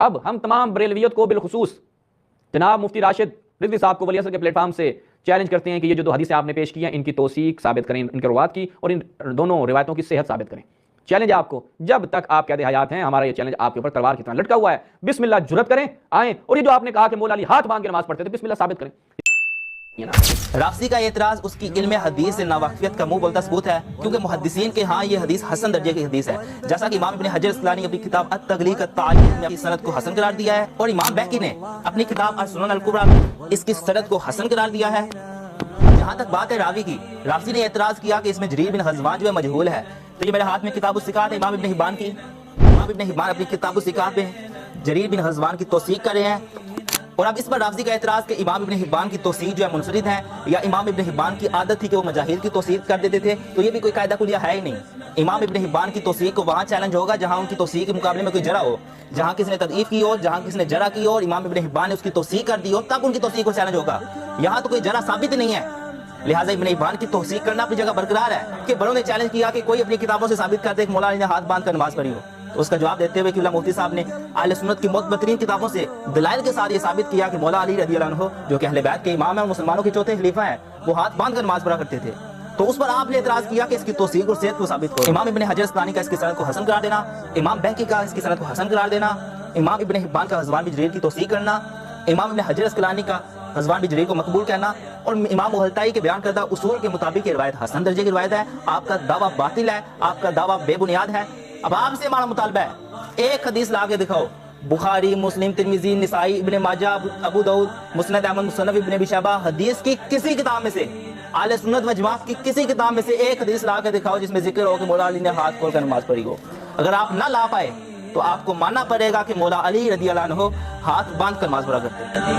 اب ہم تمام بریلویت کو بالخصوص جناب مفتی راشد رضوی صاحب کو ولی اصل کے پلیٹ فارم سے چیلنج کرتے ہیں کہ یہ جو 2 حدیثیں آپ نے پیش کی ہیں ان کی توثیق ثابت کریں، ان کے روات کی، اور ان دونوں روایتوں کی صحت ثابت کریں۔ چیلنج آپ کو، جب تک آپ قید حیات ہیں ہمارا یہ چیلنج آپ کے اوپر تلوار کی طرح لٹکا ہوا ہے۔ بسم اللہ جرأت کریں، آئیں، اور یہ جو آپ نے کہا کہ مولا علی ہاتھ باندھ کے نماز پڑھتے تھے، بسم اللہ ثابت کریں۔ رافضی کا اعتراض اس کی علم حدیث سے ناواقفیت کا منہ بولتا ثبوت ہے، کیونکہ محدثین کے ہاں یہ حدیث حسن درجے کی حدیث ہے، جیسا کہ امام ابن حجر اسقلانی اپنی کتاب التغلیق التعلیق میں اپنی سند کو حسن قرار دیا ہے، اور امام بہقی نے اپنی کتاب السنن الکبریٰ میں اس کی سند کو حسن قرار دیا ہے۔ جہاں تک بات ہے راوی کی، رافضی نے اعتراض کیا کہ اس میں جریر بن غزوان جو ہے مجہول ہے۔ تو یہ میرے ہاتھ میں کتاب الثقات ہے امام ابن حبان کی، امام ابن حبان اپنی کتاب الثقات میں جریر بن غزوان کی توثیق کر رہے ہیں، اور اب اس پر رافضی کا اعتراض کہ امام ابن حبان کی توثیق جو ہے منفرد ہے، یا امام ابن حبان کی عادت تھی کہ وہ مجاہیل کی توثیق کر دیتے تھے، تو یہ بھی کوئی قاعدہ کلیہ ہے ہی نہیں۔ امام ابن حبان کی توثیق کو وہاں چیلنج ہوگا جہاں ان کی توثیق کے مقابلے میں کوئی جرح ہو، جہاں کسی نے تضعیف کی ہو، جہاں کسی نے جرح کی ہو اور امام ابن حبان نے اس کی توثیق کر دی ہو، تب ان کی توثیق کو چیلنج ہوگا۔ یہاں تو کوئی جرح ثابت ہی نہیں ہے، لہٰذا ابن حبان کی توثیق کرنا اپنی جگہ برقرار ہے۔ کہ بڑوں نے چیلنج کیا کہ کوئی اپنی کتابوں سے ثابت کر دے کہ مولا علی نے ہاتھ باندھ کر نماز پڑھی ہو، تو اس کا جواب دیتے ہوئے قبلہ مفتی صاحب نے اہل سنت کی معتبرترین کتابوں سے دلائل کے ساتھ یہ ثابت کیا کہ مولا علی رضی اللہ عنہ جو کہ اہل بیت کے امام ہیں اور مسلمانوں کے چوتھے خلیفہ ہیں، وہ ہاتھ باندھ کر نماز پڑھا کرتے تھے۔ تو اس پر آپ نے اعتراض کیا کہ اس کی توثیق اور صحت کو ثابت کرو۔ امام ابن حجر اسقلانی کا اس کی سند کو حسن قرار دینا، امام بہقی کا اس کی سند کو حسن قرار دینا، امام ابن حبان کا غزوان بن جریر کی توثیق کرنا، امام ابن حجر اسقلانی کا غزوان بن جریر کو مقبول کہنا، اور امام مغلطائی کے بیان کردہ اصول کے مطابق یہ روایت حسن درجے کی روایت ہے۔ آپ کا دعویٰ باطل ہے، آپ کا دعویٰ بے بنیاد ہے۔ اب آپ سے ہمارا مطالبہ ہے، ایک حدیث لا کے دکھاؤ، بخاری، مسلم، ترمذی، نسائی، ابن ماجہ، ابو داؤد، مسند احمد، مصنف ابن ابی شیبہ، حدیث کی کسی کتاب میں سے، اہل سنت و جماعت کی کسی کتاب میں سے ایک حدیث لا کے دکھاؤ جس میں ذکر ہو کہ مولا علی نے ہاتھ کھول کر نماز پڑھی ہو۔ اگر آپ نہ لا پائے تو آپ کو ماننا پڑے گا کہ مولا علی رضی اللہ عنہ ہاتھ باندھ کر نماز پڑھا کرتے ہیں۔